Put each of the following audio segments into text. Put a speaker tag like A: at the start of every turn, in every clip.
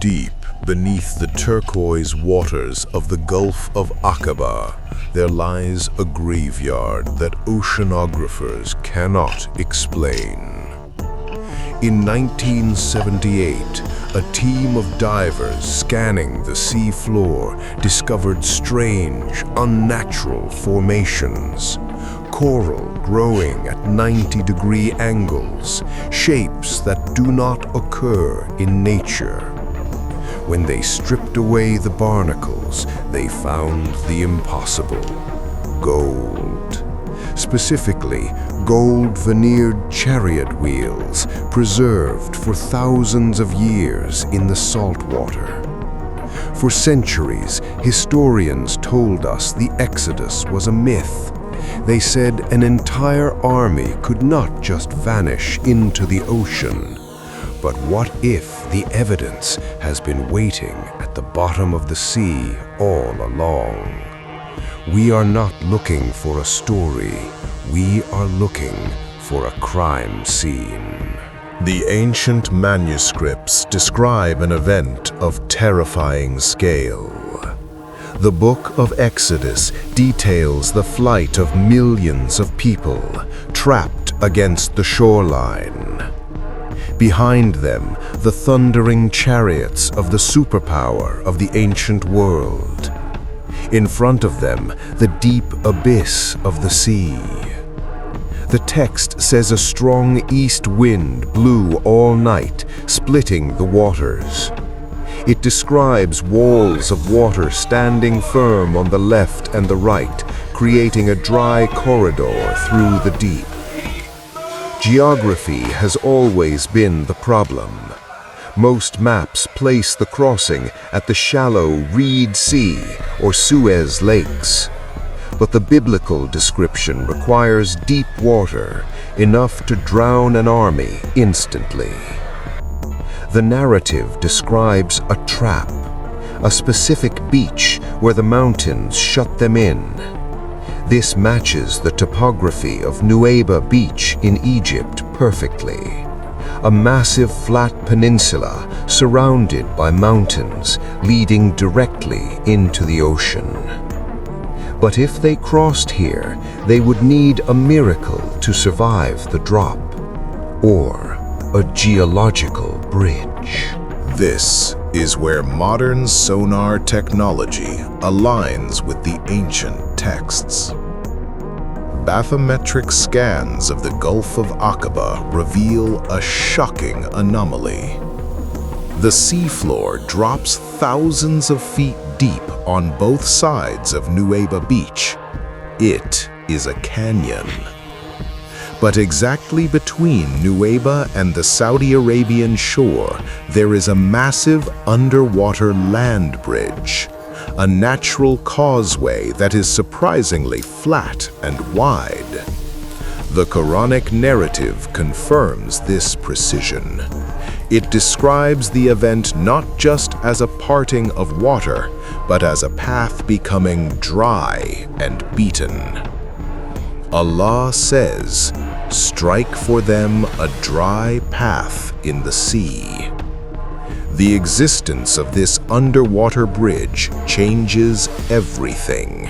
A: Deep beneath the turquoise waters of the Gulf of Aqaba, there lies a graveyard that oceanographers cannot explain. In 1978, a team of divers scanning the sea floor discovered strange, unnatural formations. Coral growing at 90-degree angles, shapes that do not occur in nature. When they stripped away the barnacles, they found the impossible: gold. Specifically, gold-veneered chariot wheels preserved for thousands of years in the salt water. For centuries, historians told us the Exodus was a myth. They said an entire army could not just vanish into the ocean. But what if the evidence has been waiting at the bottom of the sea all along? We are not looking for a story. We are looking for a crime scene. The ancient manuscripts describe an event of terrifying scale. The Book of Exodus details the flight of millions of people trapped against the shoreline. Behind them, the thundering chariots of the superpower of the ancient world. In front of them, the deep abyss of the sea. The text says a strong east wind blew all night, splitting the waters. It describes walls of water standing firm on the left and the right, creating a dry corridor through the deep. Geography has always been the problem. Most maps place the crossing at the shallow Reed Sea or Suez Lakes. But the biblical description requires deep water, enough to drown an army instantly. The narrative describes a trap, a specific beach where the mountains shut them in. This matches the topography of Nuweiba Beach in Egypt perfectly. A massive flat peninsula surrounded by mountains leading directly into the ocean. But if they crossed here, they would need a miracle to survive the drop, or a geological bridge.
B: This is where modern sonar technology aligns with the ancient texts. Bathymetric scans of the Gulf of Aqaba reveal a shocking anomaly. The seafloor drops thousands of feet deep on both sides of Nuweiba Beach. It is a canyon. But exactly between Nuweiba and the Saudi Arabian shore, there is a massive underwater land bridge, a natural causeway that is surprisingly flat and wide. The Quranic narrative confirms this precision. It describes the event not just as a parting of water, but as a path becoming dry and beaten. Allah says, "Strike for them a dry path in the sea." The existence of this underwater bridge changes everything.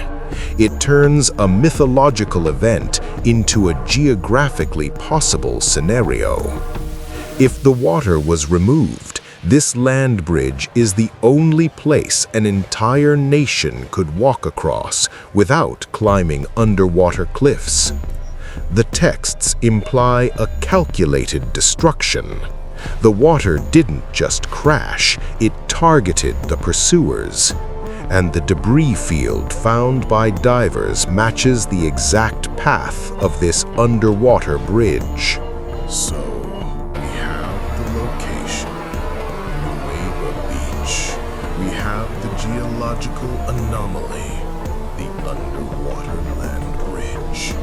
B: It turns a mythological event into a geographically possible scenario. If the water was removed, this land bridge is the only place an entire nation could walk across without climbing underwater cliffs. The texts imply a calculated destruction. The water didn't just crash, it targeted the pursuers. And the debris field found by divers matches the exact path of this underwater bridge.
A: So, we have the location, Nuweiba Beach. We have the geological anomaly, the underwater land bridge.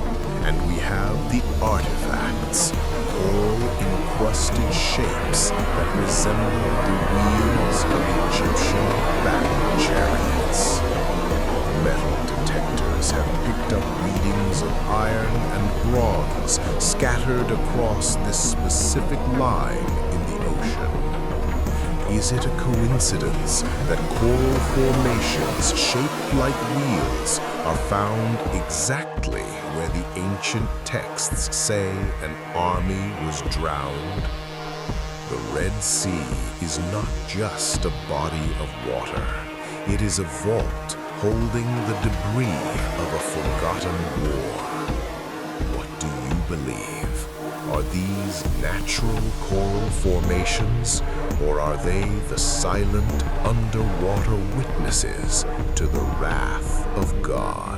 A: And we have the artifacts, coral-encrusted shapes that resemble the wheels of Egyptian battle chariots. Metal detectors have picked up readings of iron and bronze scattered across this specific line in the ocean. Is
B: Is it a coincidence that coral formations shaped like wheels are found exactly where the ancient texts say an army was drowned? The Red Sea is not just a body of water. It is a vault holding the debris of a forgotten war. What do you believe? Are these natural coral formations, or are they the silent underwater witnesses to the wrath of God?